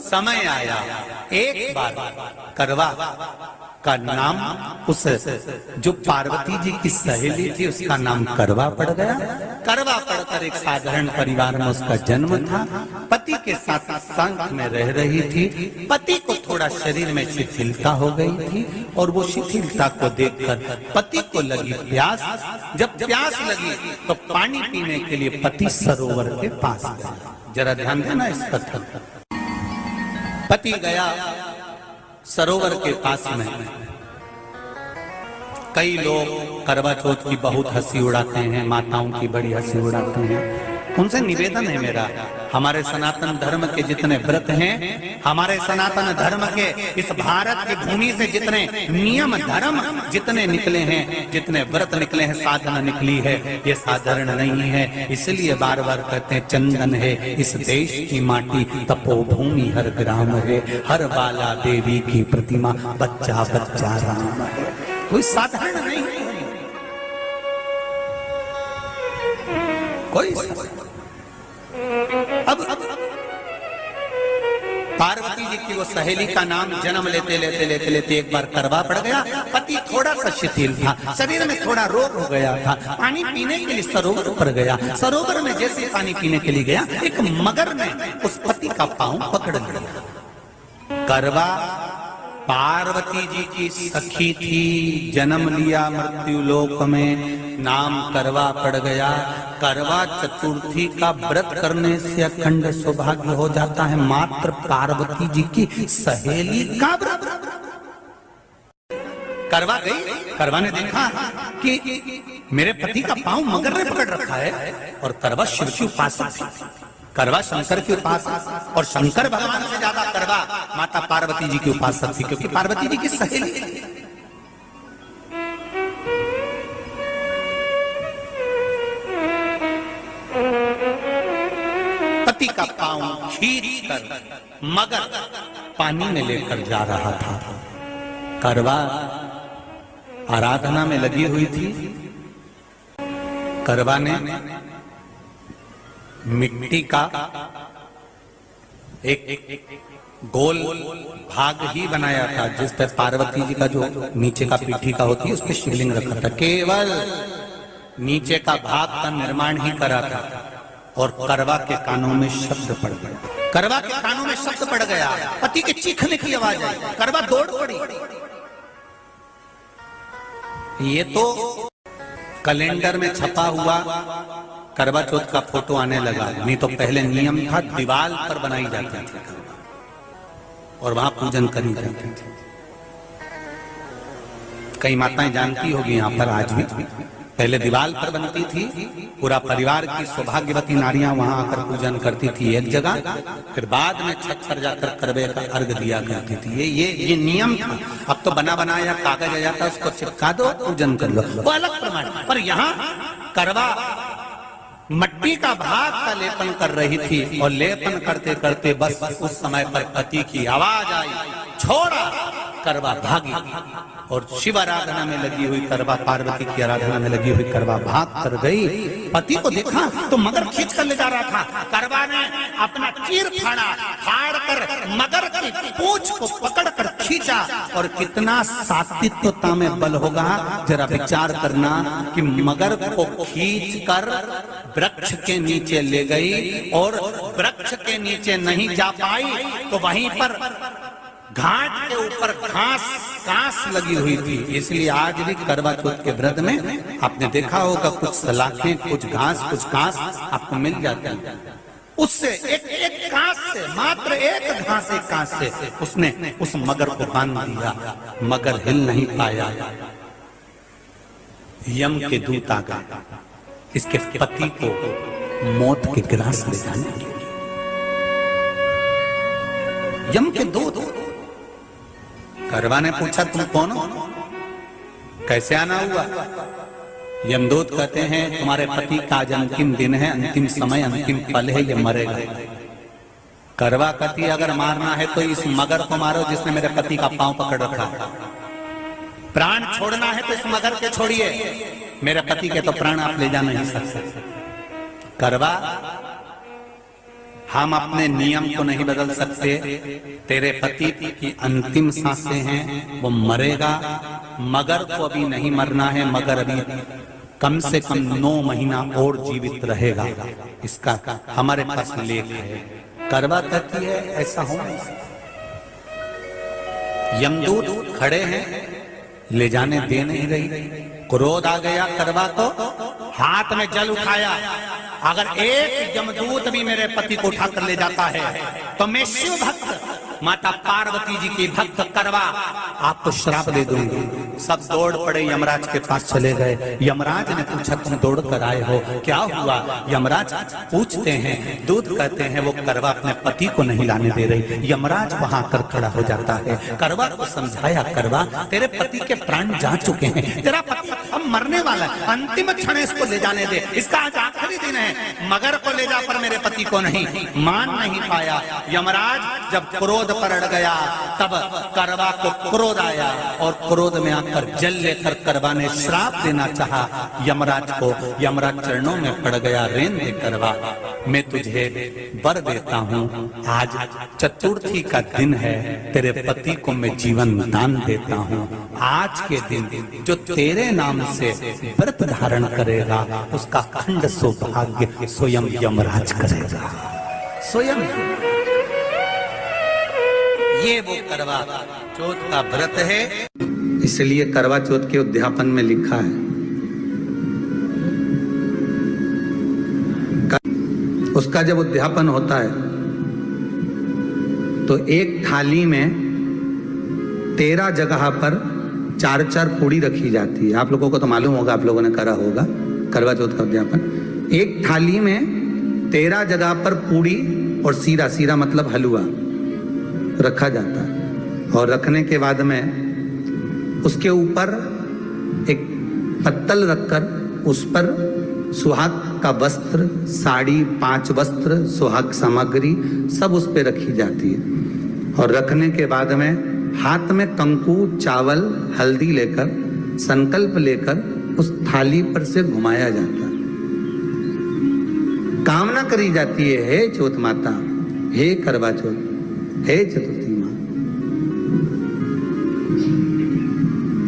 समय आया, एक बार करवा का नाम उस जो पार्वती जी की सहेली थी उसका नाम करवा पड़ गया। करवा पड़कर एक साधारण परिवार में उसका जन्म था। पति के साथ संग में रह रही थी। पति को थोड़ा शरीर में शिथिलता हो गई थी और वो शिथिलता को देखकर पति को लगी प्यास। जब प्यास लगी तो पानी पीने के लिए पति सरोवर के पास गया। जरा ध्यान देना इस कथन पर। पति गया सरोवर के पास में। कई लोग करवा चौथ की बहुत हंसी उड़ाते हैं, माताओं की बड़ी हंसी उड़ाते हैं। उनसे निवेदन है मेरा, हमारे सनातन धर्म के जितने व्रत हैं, हमारे सनातन धर्म के इस भारत की भूमि से जितने नियम धर्म जितने निकले हैं, जितने व्रत निकले हैं, साधना निकली है, ये साधारण नहीं है। इसलिए बार बार कहते हैं चंदन है इस देश की माटी, तपोभूमि हर ग्राम है, हर बाला देवी की प्रतिमा, बच्चा बच्चा राम है। कोई साधारण नहीं है, कोई अब पार्वती जी की वो सहेली का नाम जन्म लेते लेते लेते लेते एक बार करवा पड़ गया। पति थोड़ा सा शिथिल था, शरीर में थोड़ा रोग हो गया था। पानी पीने के लिए सरोवर पर गया। सरोवर में जैसे पानी पीने के लिए गया, एक मगर ने उस पति का पांव पकड़ लिया। करवा पार्वती जी की सखी थी, जन्म लिया मृत्यु लोक में, नाम करवा पड़ गया। करवा चतुर्थी का व्रत करने से अखंड सौभाग्य हो जाता है। मात्र पार्वती जी की सहेली का व्रत। करवा गई, करवा ने देखा कि मेरे पति का पांव मगर ने पकड़ रखा है, और करवा शिव की उपासक थी। करवा शंकर के उपासक, और शंकर भगवान से ज्यादा करवा माता पार्वती जी की उपासक थी, क्योंकि पार्वती जी की सहेली थी। पति का पांव खींचकर मगर पानी में लेकर जा रहा था। करवा आराधना में लगी हुई थी। करवा ने मिट्टी का एक गोल भाग ही बनाया था, जिस पर पार्वती जी का जो नीचे का पीठी का होती है उस पर शिवलिंग रखा था। केवल नीचे का भाग का निर्माण ही करा था, और करवा के कानों में शब्द पड़ गया। करवा के कानों में शब्द पड़ गया, पति के चीखने की आवाज आई। करवा दौड़ पड़ी। ये तो कैलेंडर में छपा हुआ करवा चौथ का फोटो आने लगा, नहीं तो पहले नियम था दीवार पर बनाई जाती थी और वहां पूजन करी जाती थी। कई माताएं जानती होगी यहाँ पर आज भी, पहले दीवार पर बनती थी, पूरा परिवार की सौभाग्यवती नारियां वहां आकर पूजन करती थी एक जगह, फिर बाद में छत पर जाकर करवे का अर्घ दिया करती थी। ये नियम था। अब तो बना बनाया कागज आ जाता, उसको चिपका दो, पूजन कर लो, वो अलग प्रमाण। पर यहाँ करवा मट्टी का भाग का लेपन कर रही थी, और लेपन करते करते बस उस समय पर पति की आवाज आई, छोड़ा। करवा भागी, और शिव आराधना में लगी हुई करवा, पार्वती की आराधना में लगी हुई करवा भाग कर गई। पति को देखा तो मगर खींच कर ले जा रहा था। करवा ने अपना चीर फाड़ा, फाड़ कर मगर की पूंछ को पकड़ कर खींचा, और कितना सात्विकता में बल होगा जरा विचार करना कि मगर को खींच कर वृक्ष के नीचे ले गई, और वृक्ष के नीचे नहीं जा पाई तो वहीं पर घाट के ऊपर घास लगी हुई थी। इसलिए आज भी करवा चौथ के व्रत में आपने देखा होगा कुछ सलाखें, कुछ घास आपको मिल जाती है। उससे एक घास से, मात्र एक घास, एक घास से उसने उस मगर को बांध दिया। मगर हिल नहीं पाया। यम के दूत आ गए इसके पति को मौत के ग्रास ले जाने के लिए। यम के दूत। करवा ने पूछा तुम कौन हो, कैसे आना हुआ? यमदूत कहते हैं तुम्हारे पति का आज अंतिम दिन है, अंतिम समय, अंतिम पल है, ये मरेगा। करवा कहती अगर मारना है तो इस मगर को मारो जिसने मेरे पति का पांव पकड़ रखा है। प्राण छोड़ना है तो इस मगर के छोड़िए, मेरे पति के तो प्राण आप ले जा नहीं सकते। करवा हम अपने नियम को नहीं बदल सकते। तेरे पति की अंतिम सांसें हैं, वो मरेगा। मगर को अभी नहीं मरना है, मगर अभी कम से कम 9 महीना और जीवित रहेगा। इसका हमारे पास लेख है। करवा कहती है ऐसा हो। यमदूत खड़े हैं, ले जाने दे नहीं रही। क्रोध आ गया करवा को, हाथ में जल उठाया। अगर एक यमदूत भी मेरे पति को उठाकर ले जाता है तो मैं शिव भक्त माता पार्वती जी की भक्त करवा आपको श्राप दे दूंगी। सब दौड़ पड़े, यमराज के पास चले गए। यमराज ने पूछा तुम दौड़ कर आए हो, क्या हुआ? यमराज पूछते हैं, दूत कहते हैं वो करवा अपने पति को नहीं लाने दे रही। यमराज वहां कर खड़ा हो जाता है। करवा को समझाया, करवा तेरे पति के प्राण जा चुके हैं, तेरा पति अब मरने वाला है, अंतिम क्षण इसको ले जाने दे, इसका आज आखिरी दिन है। मगर को ले जा पर मेरे पति को नहीं। मान नहीं पाया। यमराज जब क्रोध पर अड़ गया तब करवा को क्रोध आया और क्रोध में आकर जल लेकर करवा ने श्राप देना चाहा यमराज को। यमराज चरणों में पड़ गया, रेन दे करवा, मैं तुझे वर देता हूँ। आज चतुर्थी का दिन है, तेरे पति को मैं जीवन दान देता हूँ। आज के दिन जो तेरे नाम से व्रत धारण करेगा उसका खंड सौभाग्य स्वयं यमराज करेगा। स्वयं ये वो करवा चौथ का व्रत है। इसलिए करवा चौथ के उद्यापन में लिखा है, उसका जब उद्यापन होता है तो एक थाली में 13 जगह पर 4-4 पूड़ी रखी जाती है। आप लोगों को तो मालूम होगा, आप लोगों ने करा होगा करवा चौथ का उद्यापन। एक थाली में 13 जगह पर पूड़ी और सीरा, सीरा मतलब हलवा रखा जाता है। और रखने के बाद में उसके ऊपर एक पत्तल रखकर उस पर सुहाग का वस्त्र, साड़ी, 5 वस्त्र, सुहाग सामग्री सब उस पर रखी जाती है। और रखने के बाद में हाथ में कंकु, चावल, हल्दी लेकर, संकल्प लेकर उस थाली पर से घुमाया जाता है। कामना करी जाती है, हे चौथ माता, हे करवा चौथ, हे चतुर्थी मां,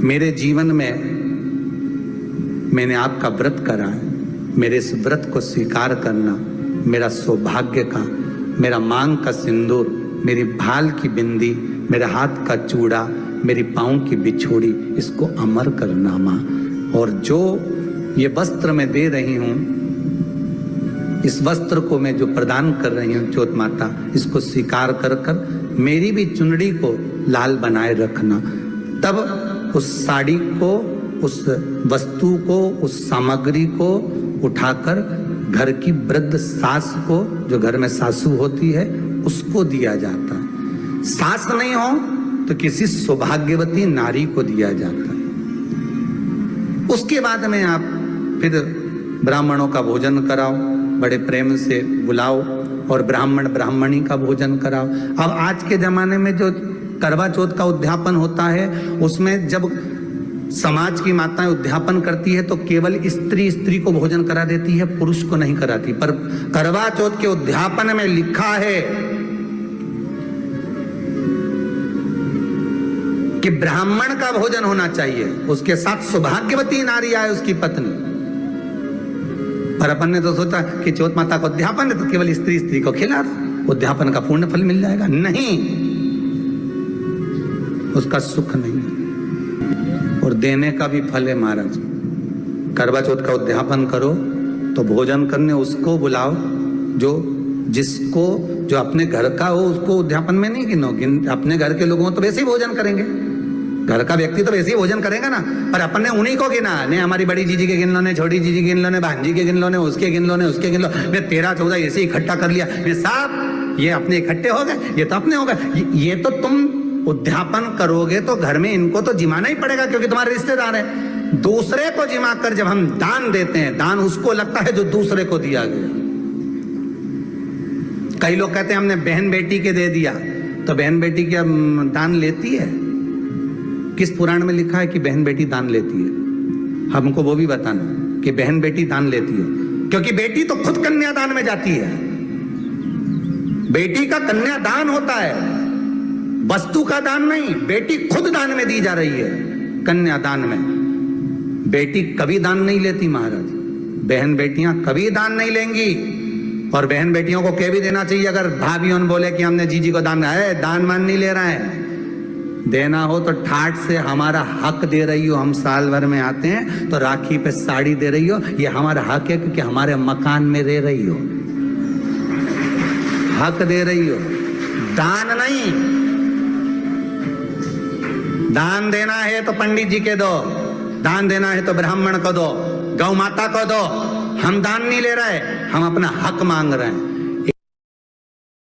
मेरे जीवन में मैंने आपका व्रत करा है, मेरे इस व्रत को स्वीकार करना, मेरा सौभाग्य का, मेरा मांग का सिंदूर, मेरी भाल की बिंदी, मेरे हाथ का चूड़ा, मेरी पाँव की बिछोड़ी, इसको अमर करना मां। और जो ये वस्त्र मैं दे रही हूं, इस वस्त्र को मैं जो प्रदान कर रही हूँ चौथ माता, इसको स्वीकार कर कर मेरी भी चुनड़ी को लाल बनाए रखना। तब उस साड़ी को, उस वस्तु को, उस सामग्री को उठाकर घर की वृद्ध सास को, जो घर में सासू होती है, उसको दिया जाता है। सास नहीं हो तो किसी सौभाग्यवती नारी को दिया जाता है। उसके बाद में आप फिर ब्राह्मणों का भोजन कराओ, बड़े प्रेम से बुलाओ और ब्राह्मण ब्राह्मणी का भोजन कराओ। अब आज के जमाने में जो करवा चौथ का उद्यापन होता है, उसमें जब समाज की माताएं उद्यापन करती है तो केवल स्त्री को भोजन करा देती है, पुरुष को नहीं कराती। पर करवा चौथ के उद्यापन में लिखा है कि ब्राह्मण का भोजन होना चाहिए, उसके साथ सौभाग्यवती नारी आए, उसकी पत्नी। पर अपन ने तो सोचा कि चौथ माता का उद्यापन है तो केवल स्त्री को खिला दो, उद्यापन का पूर्ण फल मिल जाएगा। नहीं, उसका सुख नहीं और देने का भी फल है महाराज। करवा चौथ का उद्यापन करो तो भोजन करने उसको बुलाओ जो अपने घर का हो, उसको उद्यापन में नहीं गिनो। अपने घर के लोगों तो वैसे ही भोजन करेंगे, घर का व्यक्ति तो वैसे ही भोजन करेगा ना, पर अपन ने उन्हीं को गिना। ने हमारी बड़ी जीजी के गिन लो, ने छोटी जीजी गिन लो, ने भांजी के गिन लो, ने उसके गिन लो, ने उसके गिन लो, ने 13-14 ऐसे इकट्ठा कर लिया। ने साहब ये अपने इकट्ठे हो गए, ये तो अपने हो गए। ये तो तुम उद्यापन करोगे तो घर में इनको तो जिमाना ही पड़ेगा क्योंकि तुम्हारे रिश्तेदार है। दूसरे को जिमा कर जब हम दान देते हैं, दान उसको लगता है जो दूसरे को दिया गया। कई लोग कहते हैं हमने बहन बेटी के दे दिया, तो बहन बेटी क्या दान लेती है? किस पुराण में लिखा है कि बहन बेटी दान लेती है? हमको वो भी बताना कि बहन बेटी दान लेती है, क्योंकि बेटी तो खुद कन्यादान में जाती है। बेटी का कन्यादान होता है, वस्तु का दान नहीं। बेटी खुद दान में दी जा रही है, कन्यादान में। बेटी कभी दान नहीं लेती महाराज, बहन बेटियां कभी दान नहीं लेंगी। और बहन बेटियों को कह भी देना चाहिए, अगर भाभियों ने बोले कि हमने जीजी को दान है, दान मान नहीं ले रहे हैं, देना हो तो ठाट से हमारा हक दे रही हो। हम साल भर में आते हैं तो राखी पे साड़ी दे रही हो, ये हमारा हक है क्योंकि हमारे मकान में रह रही हो, हक दे रही हो, दान नहीं। दान देना है तो पंडित जी के दो, दान देना है तो ब्राह्मण को दो, गौ माता को दो। हम दान नहीं ले रहे, हम अपना हक मांग रहे हैं।